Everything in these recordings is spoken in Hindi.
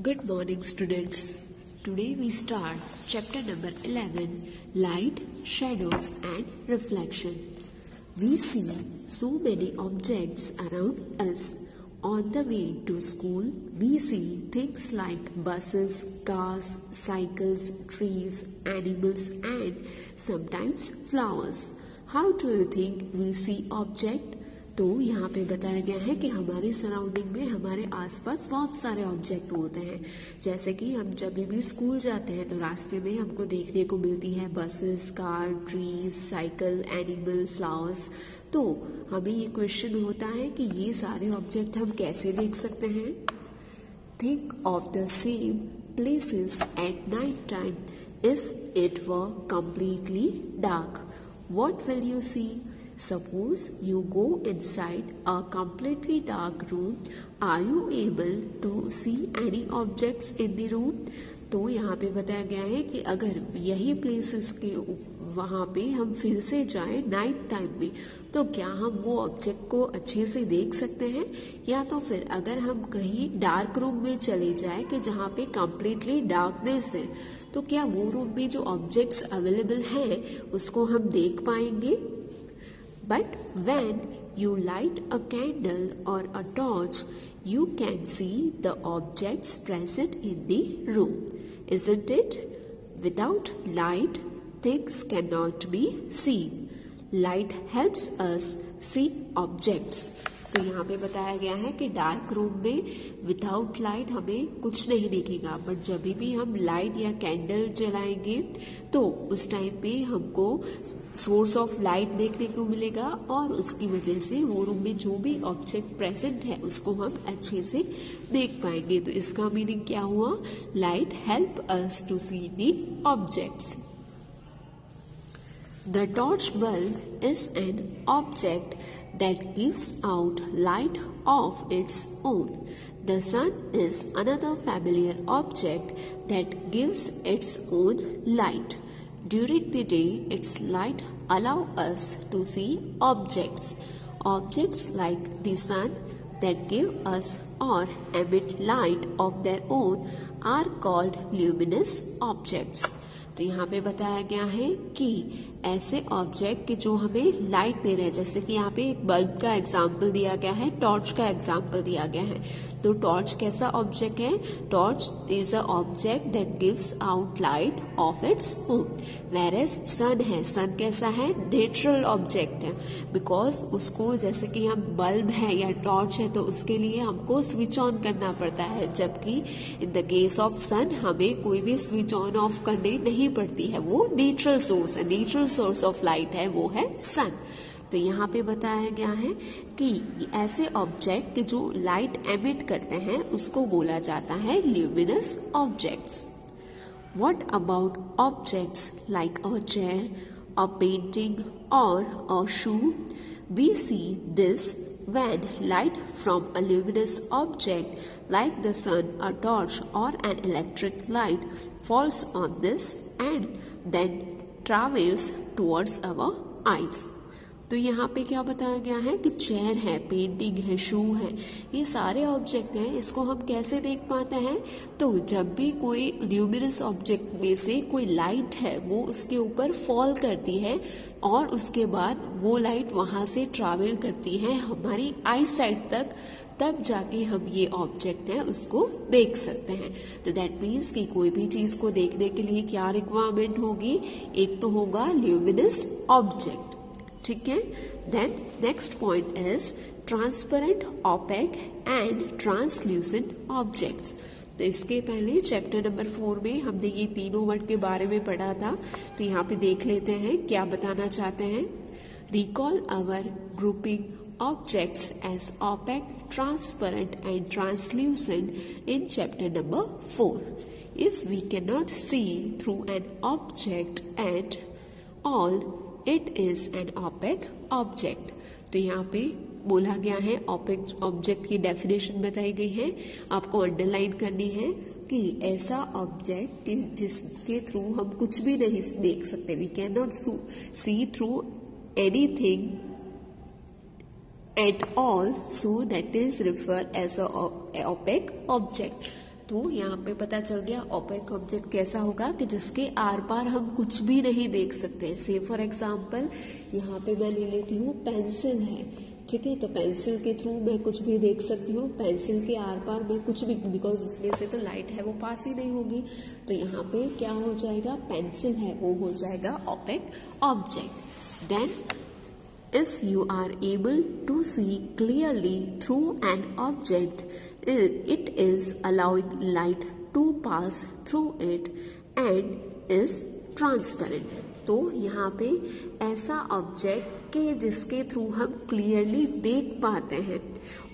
Good morning, students. Today we start chapter number 11, Light, Shadows and Reflection. We see so many objects around us. On the way to school, we see things like buses, cars, cycles, trees, animals and sometimes flowers. How do you think we see object? तो यहाँ पे बताया गया है कि हमारे सराउंडिंग में हमारे आसपास बहुत सारे ऑब्जेक्ट होते हैं. जैसे कि हम जब भी स्कूल जाते हैं तो रास्ते में हमको देखने को मिलती है buses, car, trees, cycle, animal, flowers. तो हमें ये क्वेश्चन होता है कि ये सारे ऑब्जेक्ट हम कैसे देख सकते हैं. Think of the same places at night time. If it were completely dark, what will you see? Suppose you go inside a completely dark room. Are you able to see any objects in the room? तो यहाँ पे बताया गया है कि अगर यही प्लेसेस के वहाँ पे हम फिर से जाएं नाइट टाइम में तो क्या हम वो ऑब्जेक्ट को अच्छे से देख सकते हैं, या तो फिर अगर हम कहीं डार्क रूम में चले जाए कि जहाँ पे कम्प्लीटली डार्कनेस है तो क्या वो रूम में जो ऑब्जेक्ट्स अवेलेबल है उसको हम देख पाएंगे. But when you light a candle or a torch, you can see the objects present in the room, isn't it? Without light, things cannot be seen. Light helps us see objects. तो यहाँ पे बताया गया है कि डार्क रूम में विदाउट लाइट हमें कुछ नहीं दिखेगा, बट जब भी हम लाइट या कैंडल जलाएंगे तो उस टाइम पे हमको सोर्स ऑफ लाइट देखने को मिलेगा और उसकी वजह से वो रूम में जो भी ऑब्जेक्ट प्रेजेंट है उसको हम अच्छे से देख पाएंगे. तो इसका मीनिंग क्या हुआ? Light help us to see the objects. The torch bulb is an object that gives out light of its own. The sun is another familiar object that gives its own light. During the day, its light allows us to see objects. Objects like the sun that give us or emit light of their own are called luminous objects. तो यहाँ पे बताया गया है कि ऐसे ऑब्जेक्ट के जो हमें लाइट दे रहे हैं, जैसे कि यहाँ पे एक बल्ब का एग्जाम्पल दिया गया है, टॉर्च का एग्जाम्पल दिया गया है. तो टॉर्च कैसा ऑब्जेक्ट है? Torch is a object that gives out light of its own. Whereas sun है, सन कैसा है? नेचुरल ऑब्जेक्ट है, बिकॉज उसको जैसे कि हम बल्ब है या टॉर्च है तो उसके लिए हमको स्विच ऑन करना पड़ता है, जबकि इन द केस ऑफ सन हमें कोई भी स्विच ऑन ऑफ करनी नहीं पड़ती है. वो नेचुरल सोर्स है, नेचुरल सोर्स ऑफ लाइट है, वो है सन. तो यहाँ पे बताया गया है कि ऐसे ऑब्जेक्ट जो लाइट एमिट करते हैं उसको बोला जाता है luminous objects. What about objects like a chair, a painting और a shoe? We see this when light from a luminous object like the sun, a torch or an electric light falls on this and then travels towards our eyes. तो यहाँ पे क्या बताया गया है कि चेयर है, पेंटिंग है, शू है, ये सारे ऑब्जेक्ट हैं. इसको हम कैसे देख पाते हैं? तो जब भी कोई ल्यूमिनस ऑब्जेक्ट में से कोई लाइट है वो उसके ऊपर फॉल करती है और उसके बाद वो लाइट वहाँ से ट्रैवल करती है हमारी आई साइड तक, तब जाके हम ये ऑब्जेक्ट है उसको देख सकते हैं. तो दैट मीन्स कि कोई भी चीज़ को देखने के लिए क्या रिक्वायरमेंट होगी? एक तो होगा ल्यूमिनस ऑब्जेक्ट. ठीक है. Then next point is transparent, opaque and translucent objects. तो इसके पहले चैप्टर नंबर 4 में हमने ये तीनों वर्ड के बारे में पढ़ा था. तो यहाँ पे देख लेते हैं क्या बताना चाहते हैं. Recall our grouping objects as opaque, transparent and translucent in chapter number 4. If we cannot see through an object at all, it is an opaque object. तो यहाँ पे बोला गया है, opaque object की डेफिनेशन बताई गई है, आपको अंडरलाइन करनी है कि ऐसा ऑब्जेक्ट जिसके थ्रू हम कुछ भी नहीं देख सकते. We can not see through anything at all, so that is referred as a opaque object. तो यहाँ पे पता चल गया ओपेक ऑब्जेक्ट कैसा होगा कि जिसके आर पार हम कुछ भी नहीं देख सकते। से फॉर एग्जाम्पल यहाँ पे मैं ले लेती हूँ पेंसिल है, ठीक है, तो पेंसिल के थ्रू मैं कुछ भी देख सकती हूँ, पेंसिल के आर पार मैं कुछ भी, बिकॉज उसमें से तो लाइट है वो पास ही नहीं होगी, तो यहाँ पे क्या हो जाएगा, पेंसिल है वो हो जाएगा opaque object. Then if you are able to see clearly through an object, it is allowing light to pass through it and is transparent। तो यहाँ पे ऐसा ऑब्जेक्ट के जिसके थ्रू हम क्लियरली देख पाते हैं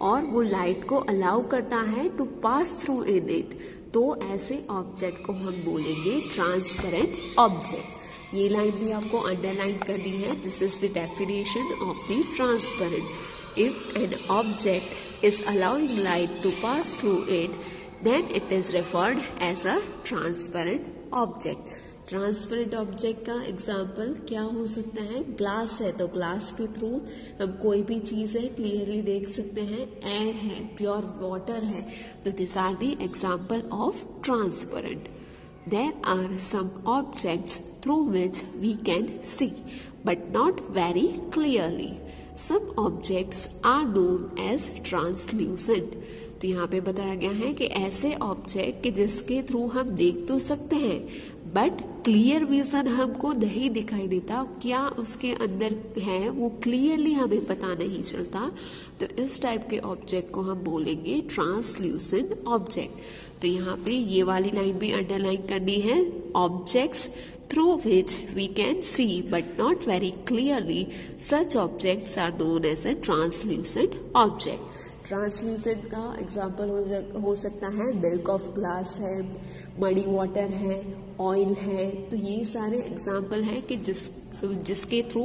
और वो लाइट को अलाउ करता है to pass through in it, तो ऐसे ऑब्जेक्ट को हम बोलेंगे ट्रांसपेरेंट ऑब्जेक्ट। ये लाइन भी आपको अंडरलाइन करनी है। This is the definition of the transparent. If an object is allowing light to pass through it, then it is referred as a transparent object. Transparent object का एग्जाम्पल क्या हो सकता है, ग्लास है तो ग्लास के थ्रू हम कोई भी चीज है क्लियरली देख सकते हैं, एयर है, प्योर वाटर है, तो this are the example of transparent. There are some objects through which we can see, but not very clearly. Some objects are known as translucent. तो यहाँ पे बताया गया है कि ऐसे ऑब्जेक्ट कि जिसके थ्रू हम देख तो सकते हैं बट क्लियर विजन हमको नहीं दिखाई देता, क्या उसके अंदर है वो क्लियरली हमें पता नहीं चलता, तो इस टाइप के ऑब्जेक्ट को हम बोलेंगे ट्रांसल्यूसेंट ऑब्जेक्ट। तो यहाँ पे ये वाली लाइन भी अंडरलाइन करनी है, objects through which we can see but not very clearly, such objects are known as a translucent object. Translucent का एग्जाम्पल हो सकता है मिल्क ऑफ ग्लास है, मडी वाटर है, ऑयल है, तो ये सारे एग्जाम्पल हैं कि जिसके थ्रू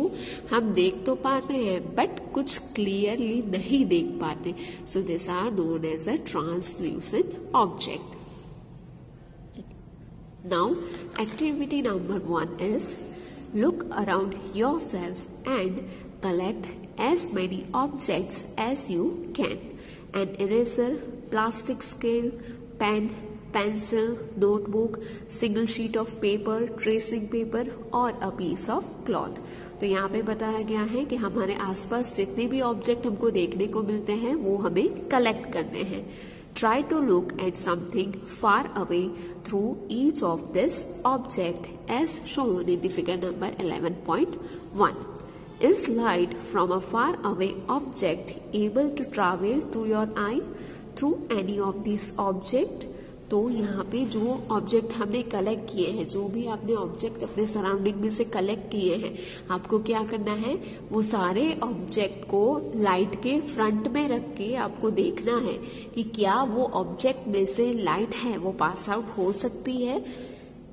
हम देख तो पाते हैं बट कुछ क्लियरली नहीं देख पाते, so this are known as a translucent object. Now, activity number 1 is look around yourself and collect as many objects as you can. An eraser, plastic scale, pen, pencil, notebook, single sheet of paper, tracing paper or a piece of cloth. तो यहाँ पे बताया गया है कि हमारे आसपास जितने भी ऑब्जेक्ट हमको देखने को मिलते हैं वो हमें कलेक्ट करने हैं। Try to look at something far away through each of this object as shown in the figure number 11.1. Is light from a far away object able to travel to your eye through any of these objects? तो यहाँ पे जो ऑब्जेक्ट हमने कलेक्ट किए हैं, जो भी आपने ऑब्जेक्ट अपने सराउंडिंग में से कलेक्ट किए हैं, आपको क्या करना है, वो सारे ऑब्जेक्ट को लाइट के फ्रंट में रख के आपको देखना है कि क्या वो ऑब्जेक्ट में से लाइट है वो पास आउट हो सकती है।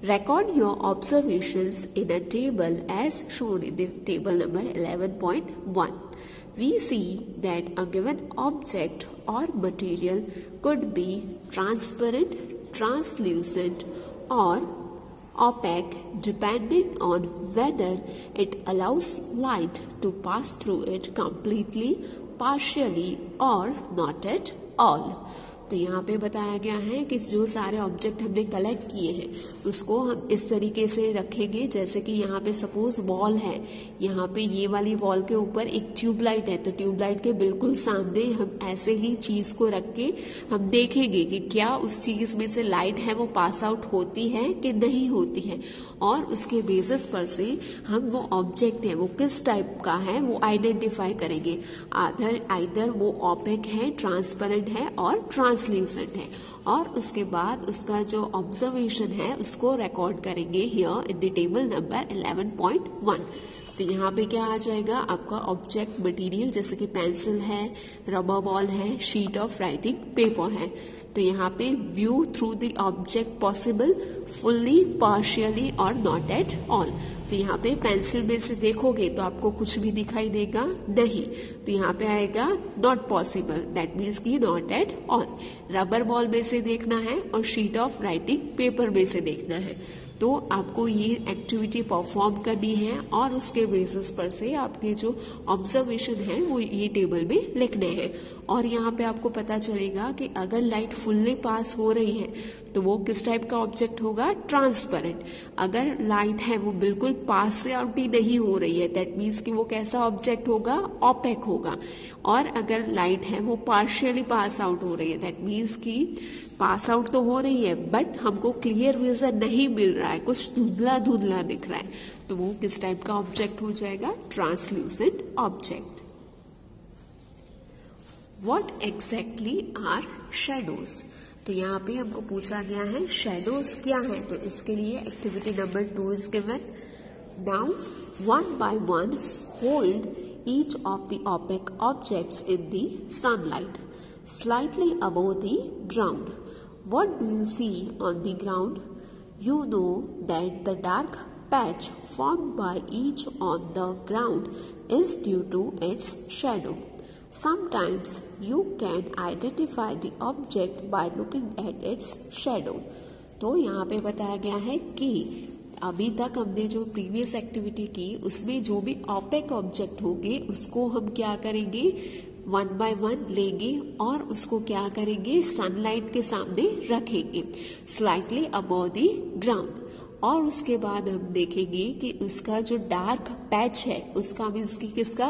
Record your observations in a table as shown in the table number 11.1. We see that a given object or material could be transparent, translucent or opaque depending on whether it allows light to pass through it completely, partially or not at all. तो यहाँ पे बताया गया है कि जो सारे ऑब्जेक्ट हमने कलेक्ट किए हैं उसको हम इस तरीके से रखेंगे, जैसे कि यहाँ पे सपोज वॉल है, यहाँ पे ये वाली वॉल के ऊपर एक ट्यूबलाइट है, तो ट्यूबलाइट के बिल्कुल सामने हम ऐसे ही चीज को रख के हम देखेंगे कि क्या उस चीज में से लाइट है वो पास आउट होती है कि नहीं होती है, और उसके बेसिस पर से हम वो ऑब्जेक्ट है वो किस टाइप का है वो आइडेंटिफाई करेंगे। आइदर वो ओपेक है, ट्रांसपेरेंट है और ट्रांसल्यूसेंट है, और उसके बाद उसका जो ऑब्जर्वेशन है उसको रिकॉर्ड करेंगे here in the table number 11.1। तो यहाँ पे क्या आ जाएगा, आपका ऑब्जेक्ट मटेरियल जैसे कि पेंसिल है, रबर बॉल है, शीट ऑफ राइटिंग पेपर है। तो यहाँ पे view through the object possible, fully, partially और नॉट एट ऑल। तो यहाँ पे पेंसिल में से देखोगे तो आपको कुछ भी दिखाई देगा नहीं, तो यहाँ पे आएगा नॉट पॉसिबल, दैट मीन्स की not at all. Rubber ball में से देखना है और शीट ऑफ राइटिंग पेपर में से देखना है, तो आपको ये एक्टिविटी परफॉर्म करनी है और उसके बेसिस पर से आपके जो ऑब्जर्वेशन है वो ये टेबल में लिखने हैं। और यहाँ पे आपको पता चलेगा कि अगर लाइट फुल्ली पास हो रही है तो वो किस टाइप का ऑब्जेक्ट होगा, ट्रांसपेरेंट। अगर लाइट है वो बिल्कुल पास से आउट ही नहीं हो रही है, दैट मीन्स कि वो कैसा ऑब्जेक्ट होगा, ऑपेक होगा। और अगर लाइट है वो पार्शियली पास आउट हो रही है, दैट मीन्स कि पास आउट तो हो रही है बट हमको क्लियर विजन नहीं मिल रहा है, कुछ धुंधला धुंधला दिख रहा है, तो वो किस टाइप का ऑब्जेक्ट हो जाएगा, translucent object. What exactly are shadows? तो यहाँ पे हमको पूछा गया है शेडोज क्या है, तो इसके लिए activity number 2 is given. Now one by one hold each of the opaque objects in the sunlight slightly above the ground. What do you see on the ground? You know that the dark patch formed by each on the ground is due to its shadow. Sometimes you can identify the object by looking at its shadow. तो यहाँ पे बताया गया है कि अभी तक हमने जो प्रीवियस एक्टिविटी की उसमें जो भी ऑपेक ऑब्जेक्ट होंगे उसको हम क्या करेंगे, 1 by 1 लेंगे और उसको क्या करेंगे, सनलाइट के सामने रखेंगे स्लाइटली अबव द ग्राउंड। और उसके बाद हम देखेंगे कि उसका जो डार्क पैच है, उसका मीन्स कि किसका,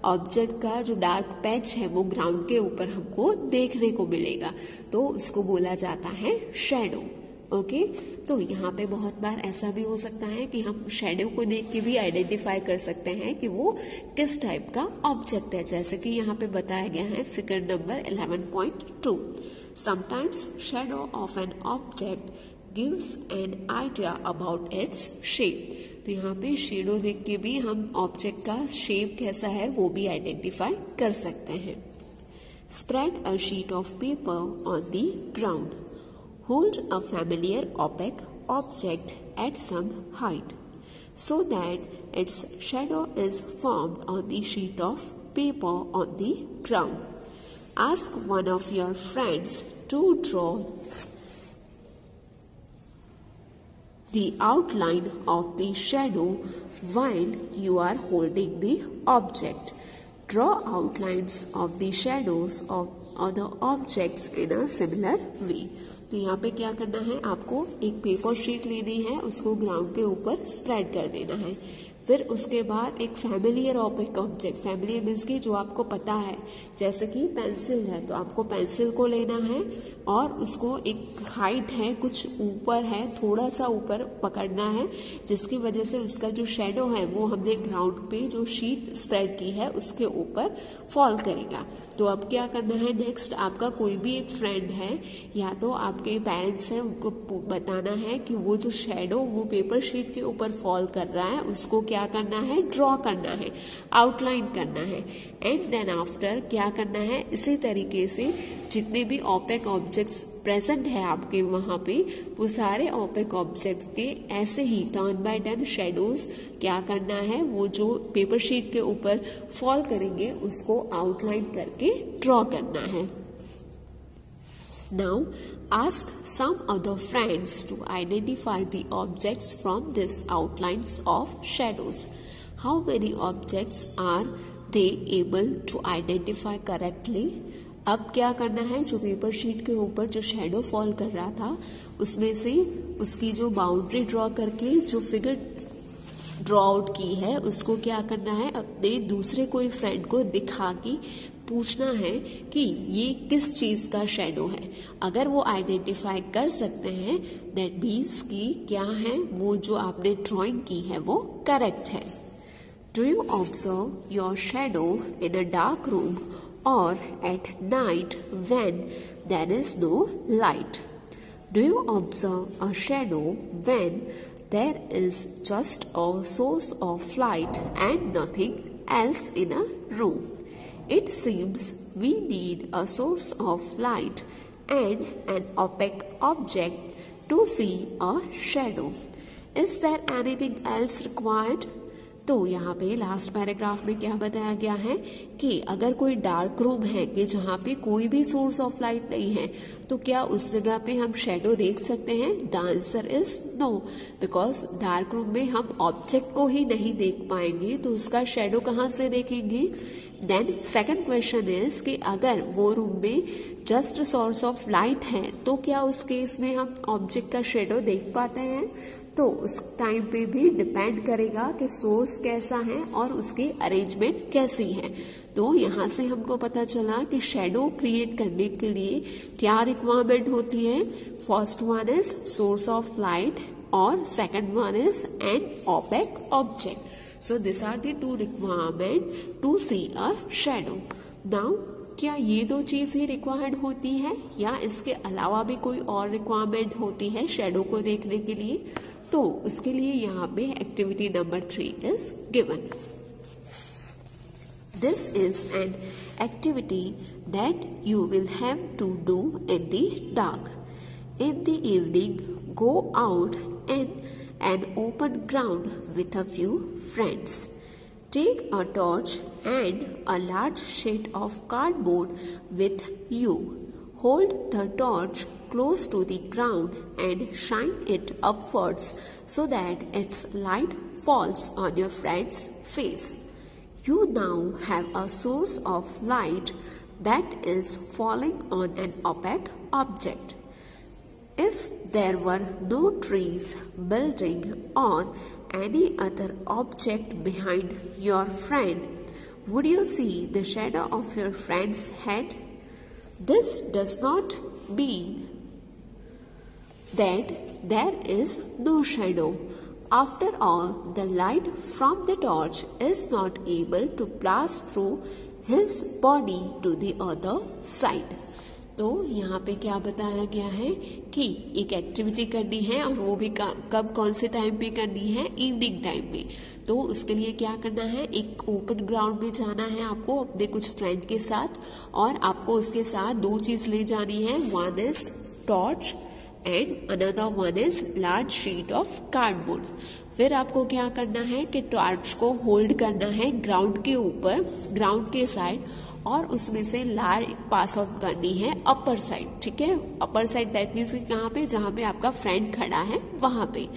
ऑब्जेक्ट का जो डार्क पैच है वो ग्राउंड के ऊपर हमको देखने को मिलेगा, तो उसको बोला जाता है शैडो। ओके, तो यहाँ पे बहुत बार ऐसा भी हो सकता है कि हम शैडो को देख के भी आइडेंटिफाई कर सकते हैं कि वो किस टाइप का ऑब्जेक्ट है, जैसे कि यहाँ पे बताया गया है figure number 11.2। Sometimes shadow of an object gives an idea about its shape। तो यहाँ पे शेडो देख के भी हम ऑब्जेक्ट का शेप कैसा है वो भी आइडेंटिफाई कर सकते हैं। Spread a sheet of paper on the ground, hold a familiar opaque object at some height so that its shadow is formed on the sheet of paper on the ground. Ask one of your friends to draw the outline of the shadow while you are holding the object. Draw outlines of the shadows of other objects in a similar way. तो यहाँ पे क्या करना है, आपको एक पेपर शीट लेनी है, उसको ग्राउंड के ऊपर स्प्रेड कर देना है। फिर उसके बाद एक familiar opaque object, familiar means की जो आपको पता है, जैसे कि पेंसिल है तो आपको पेंसिल को लेना है और उसको एक हाइट है, कुछ ऊपर है, थोड़ा सा ऊपर पकड़ना है, जिसकी वजह से उसका जो शेडो है वो हमने ग्राउंड पे जो शीट स्प्रेड की है उसके ऊपर फॉल करेगा। तो अब क्या करना है, नेक्स्ट आपका कोई भी एक फ्रेंड है या तो आपके पेरेंट्स हैं, उनको बताना है कि वो जो शेडो वो पेपर शीट के ऊपर फॉल कर रहा है उसको क्या करना है, ड्रॉ करना है, आउटलाइन करना है। एंड देन आफ्टर क्या करना है, इसी तरीके से जितने भी ऑपेक ऑब्जेक्ट्स प्रेजेंट है आपके वहां पे, वो सारे ऑपेक ऑब्जेक्ट के ऐसे ही टर्न बाय टर्न शेडोज क्या करना है, वो जो पेपर शीट के ऊपर फॉल करेंगे उसको आउटलाइन करके ड्रॉ करना है। Now ask some other friends to identify the objects from these outlines of shadows. How many objects are they able to identify correctly? अब क्या करना है, जो पेपर शीट के ऊपर जो शेडो फॉल कर रहा था उसमें से उसकी जो बाउंड्री ड्रॉ करके जो फिगर ड्रॉ आउट की है उसको क्या करना है, अपने दूसरे कोई फ्रेंड को दिखा के पूछना है कि ये किस चीज का शेडो है। अगर वो आइडेंटिफाई कर सकते हैं दैट मीन्स कि क्या है, वो जो आपने ड्राइंग की है वो करेक्ट है। Do you observe your shadow in a dark room or at night when there is no light? Do you observe a shadow when there is just a source of light and nothing else in a room? It seems we need a source of light and an opaque object to see a shadow. Is there anything else required? तो यहाँ पे लास्ट पैराग्राफ में क्या बताया गया है कि अगर कोई डार्क रूम है कि जहाँ पे कोई भी सोर्स ऑफ लाइट नहीं है तो क्या उस जगह पे हम शेडो देख सकते हैं? The answer is no, because dark room में हम ऑब्जेक्ट को ही नहीं देख पाएंगे तो उसका शेडो कहाँ से देखेंगे? देन सेकंड क्वेश्चन इज कि अगर वो रूम में जस्ट सोर्स ऑफ लाइट है तो क्या उस केस में हम ऑब्जेक्ट का शेडो देख पाते हैं? तो उस टाइम पे भी डिपेंड करेगा कि सोर्स कैसा है और उसकी अरेंजमेंट कैसी है। तो यहाँ से हमको पता चला कि शेडो क्रिएट करने के लिए क्या रिक्वायरमेंट होती है। First one is source of light और second one is an opaque object. So this are the two requirement to see a shadow. Now क्या ये दो चीज ही रिक्वायर्ड होती है या इसके अलावा भी कोई और रिक्वायरमेंट होती है शेडो को देखने के लिए? तो उसके लिए यहाँ पे activity number 3 is given. This is an activity that you will have to do in the dark. In the evening go out in an open ground with a few friends. Take a torch and a large sheet of cardboard with you. Hold the torch close to the ground and shine it upwards so that its light falls on your friend's face. You now have a source of light that is falling on an opaque object. If there were no trees, building, or any other object behind your friend, would you see the shadow of your friend's head? This does not mean that there is no shadow. After all, the light from the torch is not able to pass through his body to the other side. तो यहाँ पे क्या बताया गया है कि एक एक्टिविटी करनी है और वो भी कब कौन से टाइम पे करनी है? इवनिंग टाइम में। तो उसके लिए क्या करना है? एक ओपन ग्राउंड में जाना है आपको अपने कुछ फ्रेंड के साथ और आपको उसके साथ दो चीज ले जानी है। One is torch and another one is large sheet of cardboard. फिर आपको क्या करना है कि टॉर्च को होल्ड करना है ग्राउंड के ऊपर, ग्राउंड के साइड, और उसमें से लाइट पास आउट करनी है अपर साइड। ठीक है, अपर साइड दैट मीन्स कहाँ पे? जहाँ पे आपका फ्रेंड खड़ा है वहां पे।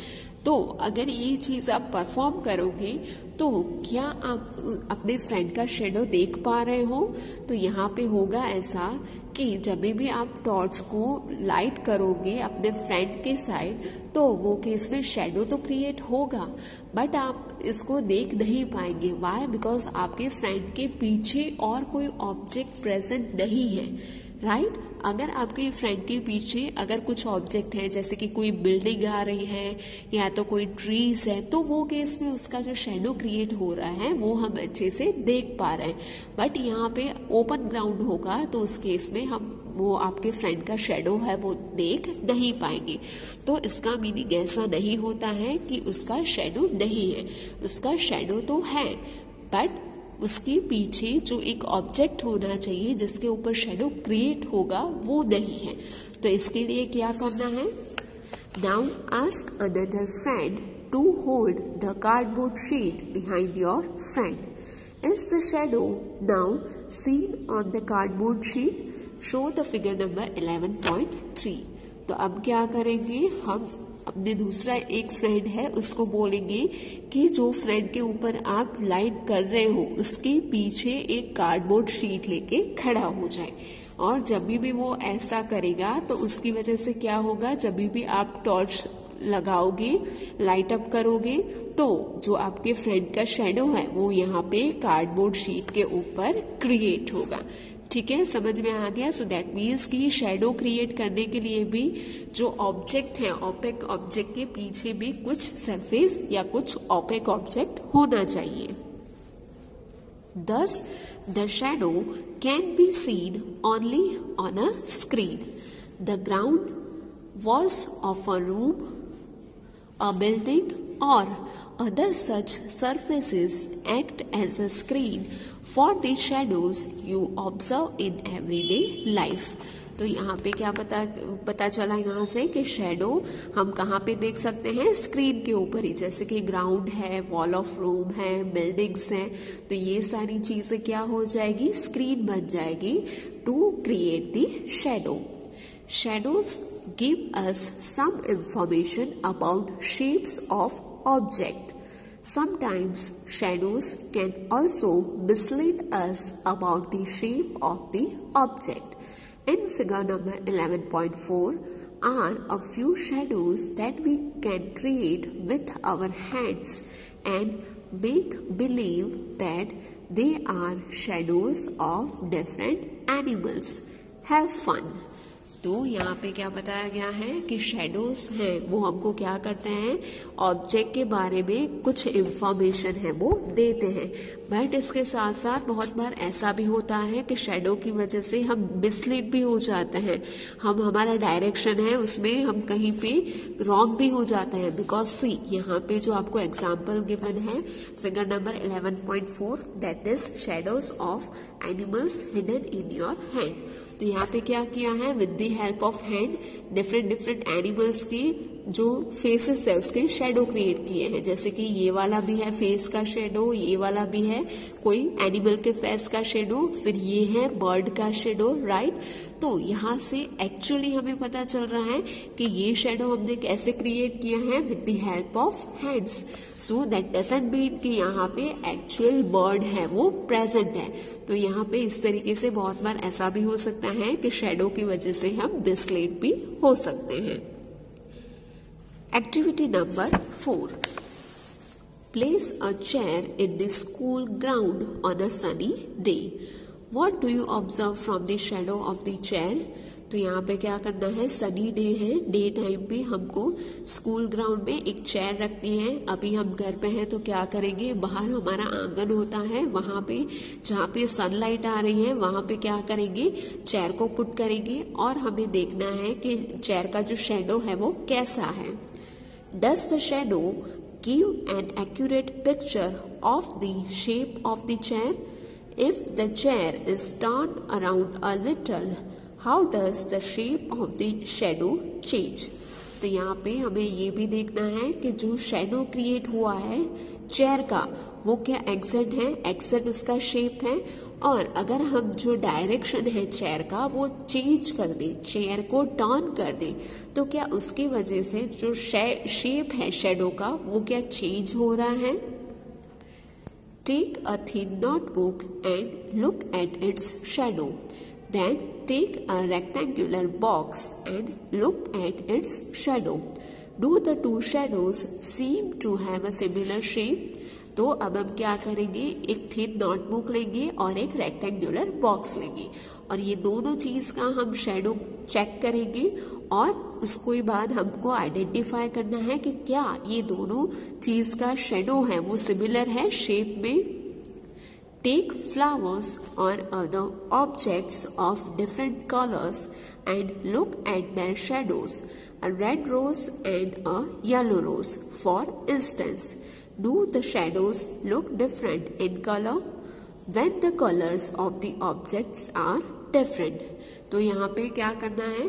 तो अगर ये चीज आप परफॉर्म करोगे तो क्या आप अपने फ्रेंड का शेडो देख पा रहे हो? तो यहाँ पे होगा ऐसा कि जब भी आप टॉर्च को लाइट करोगे अपने फ्रेंड के साइड तो वो केस में शेडो तो क्रिएट होगा बट आप इसको देख नहीं पाएंगे। वाई? बिकॉज आपके फ्रेंड के पीछे और कोई ऑब्जेक्ट प्रेजेंट नहीं है। राइट? अगर आपके फ्रेंड के पीछे अगर कुछ ऑब्जेक्ट है जैसे कि कोई बिल्डिंग आ रही है या तो कोई ट्रीज है तो वो केस में उसका जो शेडो क्रिएट हो रहा है वो हम अच्छे से देख पा रहे हैं। बट यहाँ पे ओपन ग्राउंड होगा तो उस केस में हम वो आपके फ्रेंड का शेडो है वो देख नहीं पाएंगे। तो इसका मीनिंग ऐसा नहीं होता है कि उसका शेडो नहीं है, उसका शेडो तो है बट उसके पीछे जो एक ऑब्जेक्ट होना चाहिए जिसके ऊपर शेडो क्रिएट होगा वो नहीं है। तो इसके लिए क्या करना है? Now ask another friend to hold the cardboard sheet behind your friend. Is the shadow now seen on the cardboard sheet? Show the figure number 11.3। तो अब क्या करेंगे? हम अपने दूसरा एक फ्रेंड है उसको बोलेंगे कि जो फ्रेंड के ऊपर आप लाइट कर रहे हो उसके पीछे एक कार्डबोर्ड शीट लेके खड़ा हो जाए। और जब भी वो ऐसा करेगा तो उसकी वजह से क्या होगा? जब भी आप टॉर्च लगाओगे, लाइट अप करोगे तो जो आपके फ्रेंड का शेडो है वो यहाँ पे कार्डबोर्ड शीट के ऊपर क्रिएट होगा। ठीक है, समझ में आ गया? सो दैट मीन्स कि शेडो क्रिएट करने के लिए भी जो ऑब्जेक्ट है ओपेक ऑब्जेक्ट के पीछे भी कुछ सरफेस या कुछ ओपेक ऑब्जेक्ट होना चाहिए। Thus, the shadow can be seen only on a screen. The ground, walls of a room, a building, or other such surfaces act as a screen for the shadows you observe in everyday life. तो यहाँ पे क्या पता चला यहाँ से कि शेडो हम कहाँ पे देख सकते हैं, स्क्रीन के ऊपर ही, जैसे कि ग्राउंड है, वॉल ऑफ रूम है, बिल्डिंग्स हैं, तो ये सारी चीजें क्या हो जाएगी, स्क्रीन बन जाएगी to create the shadow. Shadows give us some information about shapes of object. Sometimes shadows can also mislead us about the shape of the object. In figure number 11.4 are a few shadows that we can create with our hands and make believe that they are shadows of different animals. Have fun. तो यहाँ पे क्या बताया गया है कि शेडोज हैं वो हमको क्या करते हैं, ऑब्जेक्ट के बारे में कुछ इंफॉर्मेशन है वो देते हैं, बट इसके साथ साथ बहुत बार ऐसा भी होता है कि शेडो की वजह से हम मिसलीड भी हो जाते हैं, हम हमारा डायरेक्शन है उसमें हम कहीं पे रॉन्ग भी हो जाते हैं। बिकॉज सी यहाँ पे जो आपको एग्जाम्पल गिवन है figure number 11.4 that is shadows of animals hidden in your hand. तो यहाँ पे क्या किया है, with the help of hand different animals की जो फेसेस है उसके शेडो क्रिएट किए हैं, जैसे कि ये वाला भी है फेस का शेडो, ये वाला भी है कोई एनिमल के फेस का शेडो, फिर ये है बर्ड का शेडो, राइट। तो यहाँ से एक्चुअली हमें पता चल रहा है कि ये शेडो हमने कैसे क्रिएट किया है, with the help of hands. So that doesn't mean कि यहाँ पे एक्चुअल बर्ड है वो प्रेजेंट है। तो यहाँ पे इस तरीके से बहुत बार ऐसा भी हो सकता है कि शेडो की वजह से हम मिसलीड भी हो सकते हैं। Activity number 4. Place a chair in the school ground on a sunny day. What do you observe from the shadow of the chair? तो यहाँ पे क्या करना है, सनी डे है, डे टाइम पे हमको स्कूल ग्राउंड में एक चेयर रखनी है। अभी हम घर पे हैं तो क्या करेंगे, बाहर हमारा आंगन होता है, वहां पे जहाँ पे सनलाइट आ रही है वहां पे क्या करेंगे, चेयर को पुट करेंगे और हमें देखना है कि चेयर का जो शेडो है वो कैसा है। Does the shadow give an accurate picture of the shape of the chair? If the chair is turned around a little, how does the shape of the shadow change? तो यहाँ पे हमें ये भी देखना है कि जो शेडो क्रिएट हुआ है चेयर का वो क्या एग्जैक्ट है, एग्जैक्ट उसका शेप है, और अगर हम जो डायरेक्शन है चेयर का वो चेंज कर दे, चेयर को टर्न कर दे, तो क्या उसकी वजह से जो शेप है शेडो का वो क्या चेंज हो रहा है। Take a thin notebook and look at its shadow, then take a rectangular box and look at its shadow. Do the two shadows seem to have a similar shape? तो अब हम क्या करेंगे, एक थिन नोटबुक लेंगे और एक रेक्टेंगुलर बॉक्स लेंगे और ये दोनों चीज का हम शेडो चेक करेंगे और उसके बाद हमको आइडेंटिफाई करना है कि क्या ये दोनों चीज का शेडो है वो सिमिलर है शेप में। टेक फ्लावर्स और other objects of different colours and look at their shadows, a red rose and a yellow rose for instance. Do the shadows look different in color when the colors of the objects are different? तो यहाँ पे क्या करना है,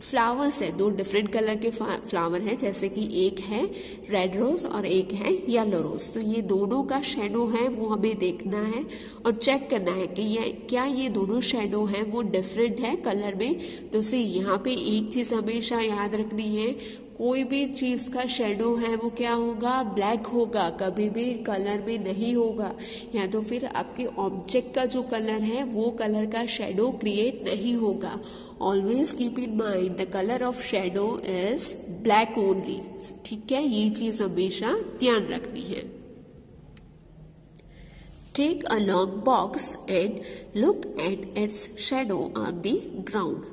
फ्लावर्स है, दो डिफरेंट कलर के फ्लावर है, जैसे कि एक है रेड रोज और एक है येलो रोज। तो ये दोनों का शेडो है वो हमें देखना है और चेक करना है कि क्या ये दोनों शेडो है वो डिफरेंट है कलर में। तो से यहाँ पे एक चीज हमेशा याद रखनी है, कोई भी चीज का शेडो है वो क्या होगा, ब्लैक होगा, कभी भी कलर में नहीं होगा, या तो फिर आपके ऑब्जेक्ट का जो कलर है वो कलर का शेडो क्रिएट नहीं होगा। Always keep in mind the colour of shadow is black only, ठीक है, ये चीज हमेशा ध्यान रखनी है। Take a long box and look at its shadow on the ground.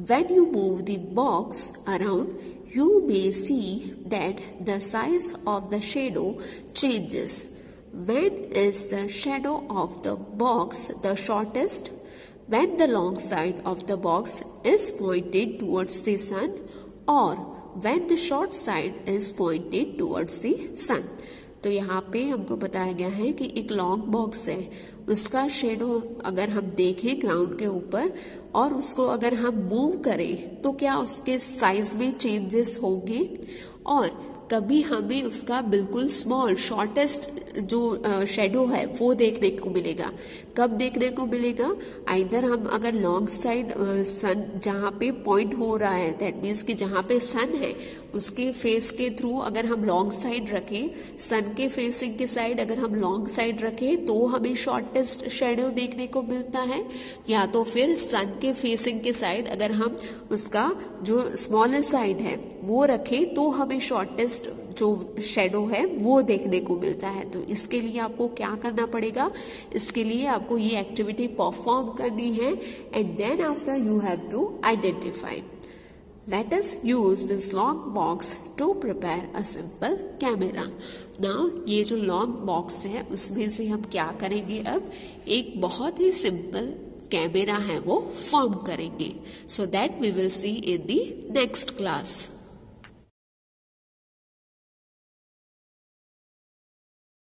When you move the box around, you may see that the size of the shadow changes. When is the shadow of the box the shortest? When the long side of the box is pointed towards the sun, or when the short side is pointed towards the sun? तो यहाँ पे हमको बताया गया है कि एक लॉन्ग बॉक्स है, उसका शेडो अगर हम देखें ग्राउंड के ऊपर और उसको अगर हम मूव करें तो क्या उसके साइज में चेंजेस होंगे, और कभी हमें उसका बिल्कुल स्मॉल शॉर्टेस्ट जो शेडो है वो देखने को मिलेगा। कब देखने को मिलेगा? आइदर हम अगर लॉन्ग साइड सन जहाँ पे पॉइंट हो रहा है, दैट मीन्स कि जहाँ पे सन है उसके फेस के थ्रू अगर हम लॉन्ग साइड रखें, सन के फेसिंग के साइड अगर हम लॉन्ग साइड रखें तो हमें शॉर्टेस्ट शेडो देखने को मिलता है, या तो फिर सन के फेसिंग के साइड अगर हम उसका जो स्मॉलर साइड है वो रखें तो हमें शॉर्टेस्ट जो शेडो है वो देखने को मिलता है। तो इसके लिए आपको क्या करना पड़ेगा? इसके लिए आपको ये एक्टिविटी परफॉर्म करनी है, and then after you have to identify. Let us use this long box to prepare a simple camera. Now ये जो long box है उसमें से हम क्या करेंगे? अब एक बहुत ही सिंपल कैमरा है वो फॉर्म करेंगे, so that we will see in the next class.